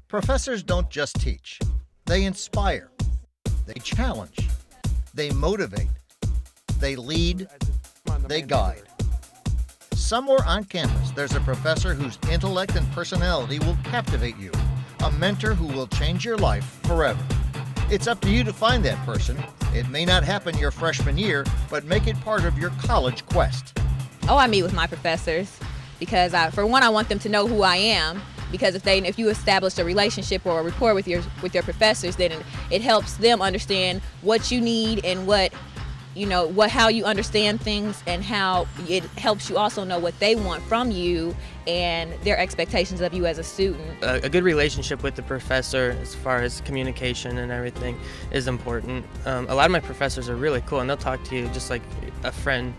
Professors don't just teach. They inspire. They challenge. They motivate. They lead. They guide. Somewhere on campus, there's a professor whose intellect and personality will captivate you. A mentor who will change your life forever. It's up to you to find that person. It may not happen your freshman year, but make it part of your college quest. I meet with my professors because, for one, I want them to know who I am. Because if you establish a relationship or a rapport with your professors, then it helps them understand what you need and how you understand things, and how it helps you also know what they want from you and their expectations of you as a student. A good relationship with the professor, as far as communication and everything, is important. A lot of my professors are really cool, and they'll talk to you just like a friend.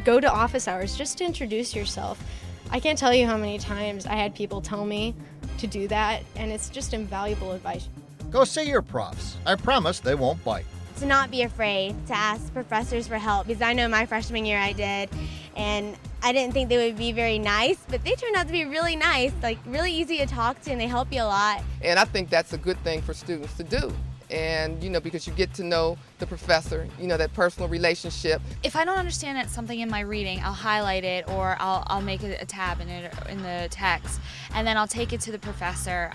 Go to office hours just to introduce yourself. I can't tell you how many times I had people tell me to do that, and it's just invaluable advice. Go see your profs. I promise they won't bite. To not be afraid to ask professors for help, because I know my freshman year I did, and I didn't think they would be very nice, but they turned out to be really nice, like really easy to talk to, and they help you a lot. And I think that's a good thing for students to do. And, because you get to know the professor, that personal relationship. If I don't understand something in my reading, I'll highlight it, or I'll make a tab in it in the text, and then I'll take it to the professor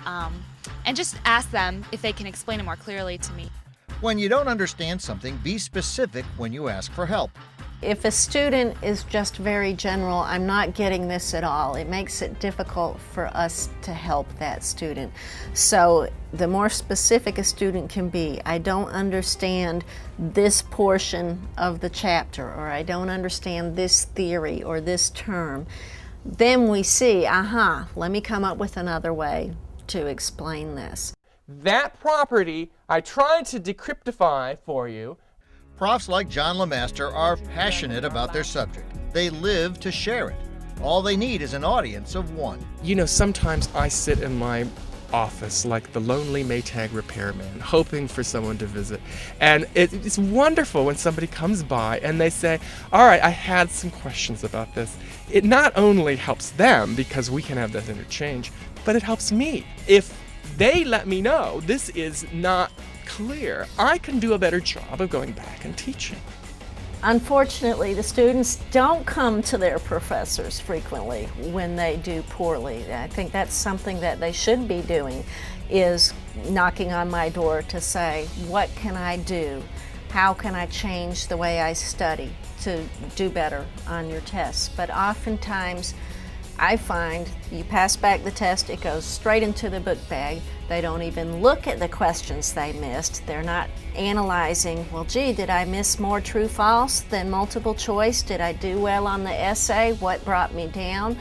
and just ask them if they can explain it more clearly to me. When you don't understand something, be specific when you ask for help. If a student is just very general, I'm not getting this at all, it makes it difficult for us to help that student. So the more specific a student can be, I don't understand this portion of the chapter, or I don't understand this theory or this term, then we see, let me come up with another way to explain this. That property I tried to decryptify for you. Profs like John LeMaster are passionate about their subject. They live to share it. All they need is an audience of one. Sometimes I sit in my office like the lonely Maytag repairman, hoping for someone to visit. And it's wonderful when somebody comes by and they say, all right, I had some questions about this. It not only helps them, because we can have that interchange, but it helps me. If they let me know this is not clear, I can do a better job of going back and teaching. Unfortunately, the students don't come to their professors frequently when they do poorly. I think that's something that they should be doing, is knocking on my door to say, what can I do? How can I change the way I study to do better on your tests? But oftentimes, I find you pass back the test, it goes straight into the book bag. They don't even look at the questions they missed. They're not analyzing, well, gee, did I miss more true false than multiple choice? Did I do well on the essay? What brought me down?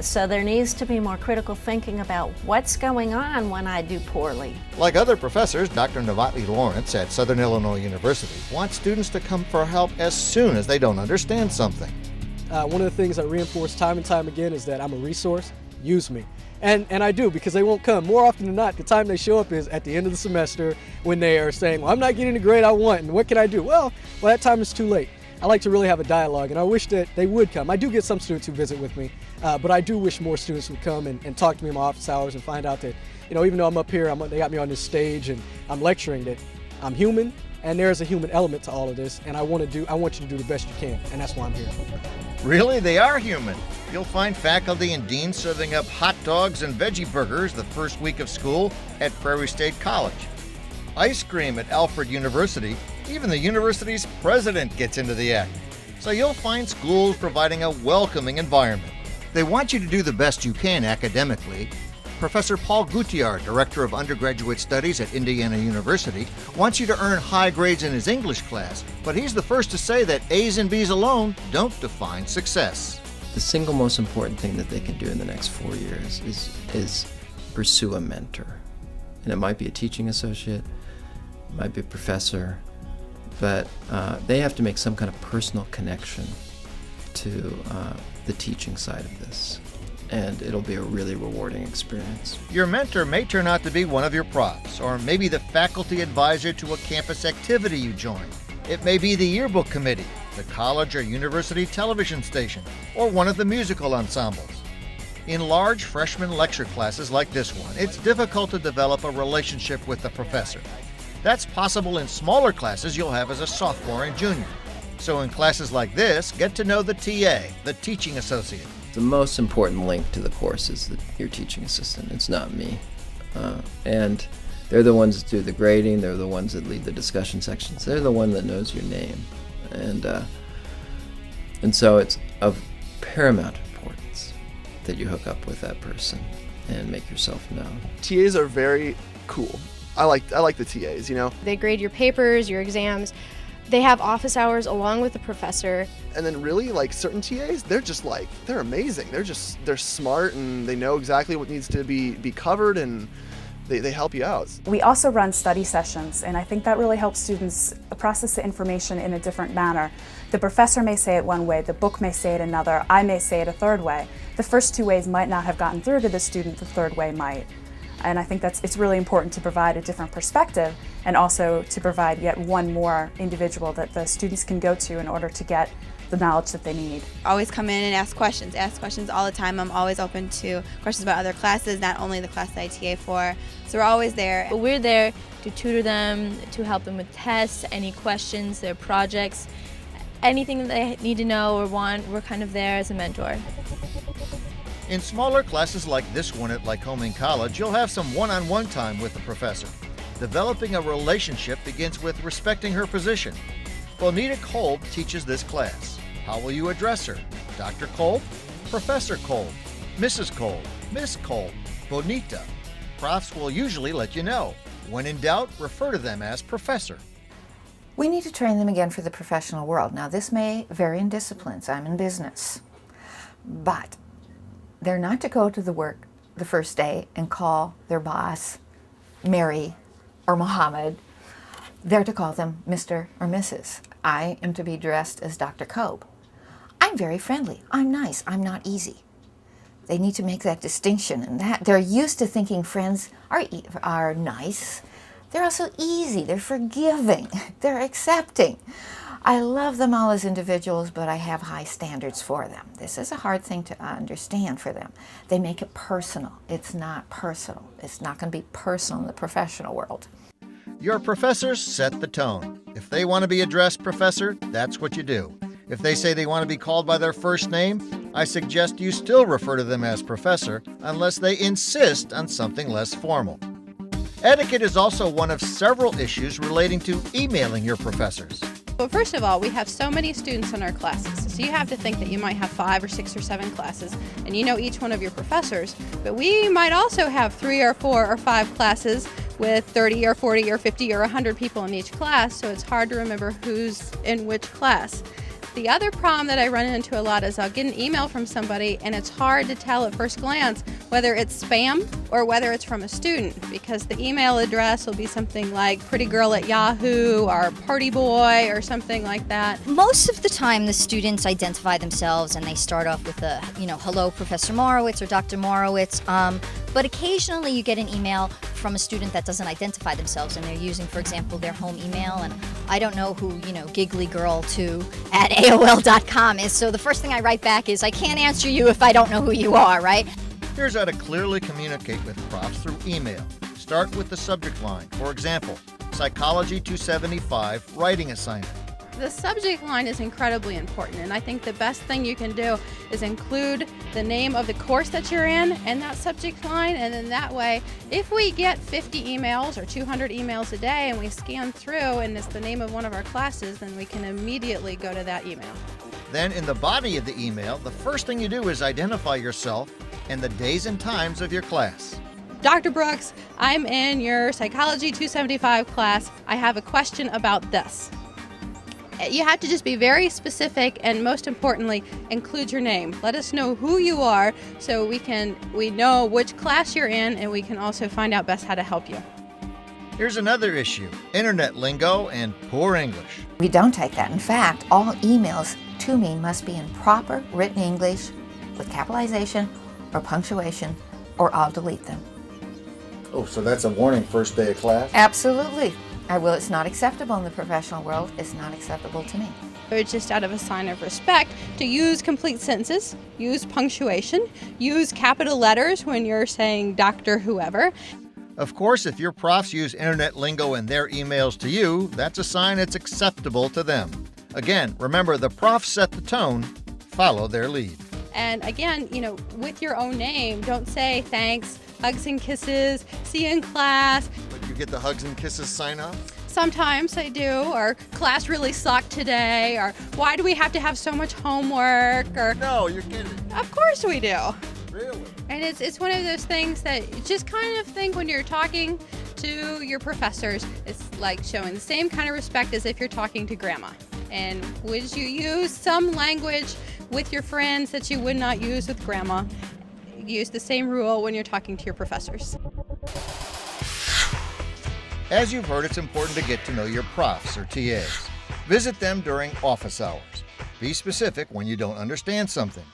So there needs to be more critical thinking about what's going on when I do poorly. Like other professors, Dr. Novotny Lawrence at Southern Illinois University wants students to come for help as soon as they don't understand something. One of the things I reinforce time and time again is that I'm a resource. Use me. And I do, because they won't come. More often than not, the time they show up is at the end of the semester when they are saying, well, I'm not getting the grade I want, and what can I do? Well, that time is too late. I like to really have a dialogue, and I wish that they would come. I do get some students who visit with me, but I do wish more students would come and talk to me in my office hours and find out that, even though I'm up here, they got me on this stage and I'm lecturing, that I'm human, and there is a human element to all of this, and I want you to do the best you can, and that's why I'm here. Really, they are human. You'll find faculty and deans serving up hot dogs and veggie burgers the first week of school at Prairie State College. Ice cream at Alfred University. Even the university's president gets into the act. So you'll find schools providing a welcoming environment. They want you to do the best you can academically. Professor Paul Gutierrez, Director of Undergraduate Studies at Indiana University, wants you to earn high grades in his English class, but he's the first to say that A's and B's alone don't define success. The single most important thing that they can do in the next 4 years is pursue a mentor. And it might be a teaching associate, it might be a professor, but they have to make some kind of personal connection to the teaching side of this. And it'll be a really rewarding experience. Your mentor may turn out to be one of your profs, or maybe the faculty advisor to a campus activity you join. It may be the yearbook committee, the college or university television station, or one of the musical ensembles. In large freshman lecture classes like this one, it's difficult to develop a relationship with the professor. That's possible in smaller classes you'll have as a sophomore and junior. So in classes like this, get to know the TA, the teaching associate. The most important link to the course is your teaching assistant. It's not me. And they're the ones that do the grading. They're the ones that lead the discussion sections. They're the one that knows your name. And so it's of paramount importance that you hook up with that person and make yourself known. TAs are very cool. I like the TAs, you know. They grade your papers, your exams. They have office hours along with the professor. And then really, like, certain TAs, they're amazing. They're smart and they know exactly what needs to be covered, and they help you out. We also run study sessions, and I think that really helps students process the information in a different manner. The professor may say it one way, the book may say it another, I may say it a third way. The first two ways might not have gotten through to the student, the third way might. And I think it's really important to provide a different perspective, and also to provide yet one more individual that the students can go to in order to get the knowledge that they need. Always come in and ask questions all the time. I'm always open to questions about other classes, not only the class that I TA for. So we're always there. But we're there to tutor them, to help them with tests, any questions, their projects, anything that they need to know or want, we're kind of there as a mentor. In smaller classes like this one at Lycoming College, you'll have some one-on-one time with the professor. Developing a relationship begins with respecting her position. Bonita Kolb teaches this class. How will you address her? Dr. Kolb? Professor Kolb? Mrs. Kolb? Miss Kolb? Bonita? Profs will usually let you know. When in doubt, refer to them as professor. We need to train them again for the professional world. Now, this may vary in disciplines. I'm in business. But they're not to go to the work the first day and call their boss Mary or Mohammed. They're to call them Mr. or Mrs. I am to be dressed as Dr. Kolb. I'm very friendly. I'm nice. I'm not easy. They need to make that distinction, and that they're used to thinking friends are nice. They're also easy. They're forgiving. They're accepting. I love them all as individuals, but I have high standards for them. This is a hard thing to understand for them. They make it personal. It's not personal. It's not going to be personal in the professional world. Your professors set the tone. If they want to be addressed professor, that's what you do. If they say they want to be called by their first name, I suggest you still refer to them as professor unless they insist on something less formal. Etiquette is also one of several issues relating to emailing your professors. Well, first of all, we have so many students in our classes, so you have to think that you might have 5 or 6 or 7 classes, and you know each one of your professors, but we might also have 3 or 4 or 5 classes with 30 or 40 or 50 or 100 people in each class, so it's hard to remember who's in which class. The other problem that I run into a lot is I'll get an email from somebody and it's hard to tell at first glance whether it's spam or whether it's from a student, because the email address will be something like prettygirl@Yahoo or partyboy or something like that. Most of the time the students identify themselves and they start off with a, hello Professor Morowitz or Dr. Morowitz, but occasionally you get an email from a student that doesn't identify themselves and they're using, for example, their home email, and I don't know who, giggly-girl2@AOL.com is, so the first thing I write back is, I can't answer you if I don't know who you are, right? Here's how to clearly communicate with profs through email. Start with the subject line. For example, Psychology 275 writing assignment. The subject line is incredibly important, and I think the best thing you can do is include the name of the course that you're in and that subject line, and then that way, if we get 50 emails or 200 emails a day and we scan through and it's the name of one of our classes, then we can immediately go to that email. Then in the body of the email, the first thing you do is identify yourself and the days and times of your class. Dr. Brooks, I'm in your Psychology 275 class. I have a question about this. You have to just be very specific, and most importantly, include your name. Let us know who you are so we know which class you're in, and we can also find out best how to help you. Here's another issue: internet lingo and poor English. We don't take that. In fact, all emails to me must be in proper written English with capitalization or punctuation, or I'll delete them. Oh, so that's a warning first day of class? Absolutely. It's not acceptable in the professional world. It's not acceptable to me. It's just out of a sign of respect to use complete sentences, use punctuation, use capital letters when you're saying Dr. whoever. Of course, if your profs use internet lingo in their emails to you, that's a sign it's acceptable to them. Again, remember, the profs set the tone, follow their lead. And again, with your own name, don't say thanks, hugs and kisses, see you in class. But you get the hugs and kisses sign off? Sometimes I do, or class really sucked today, or why do we have to have so much homework, or... No, you're kidding. Of course we do. Really? And it's one of those things that you just kind of think when you're talking to your professors, it's like showing the same kind of respect as if you're talking to grandma. And would you use some language with your friends that you would not use with grandma? Use the same rule when you're talking to your professors. As you've heard, it's important to get to know your profs or TAs. Visit them during office hours. Be specific when you don't understand something.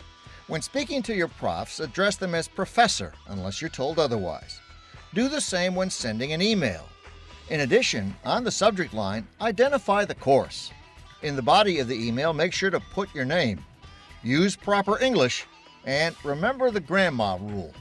When speaking to your profs, address them as professor unless you're told otherwise. Do the same when sending an email. In addition, on the subject line, identify the course. In the body of the email, make sure to put your name. Use proper English, and remember the grandma rule.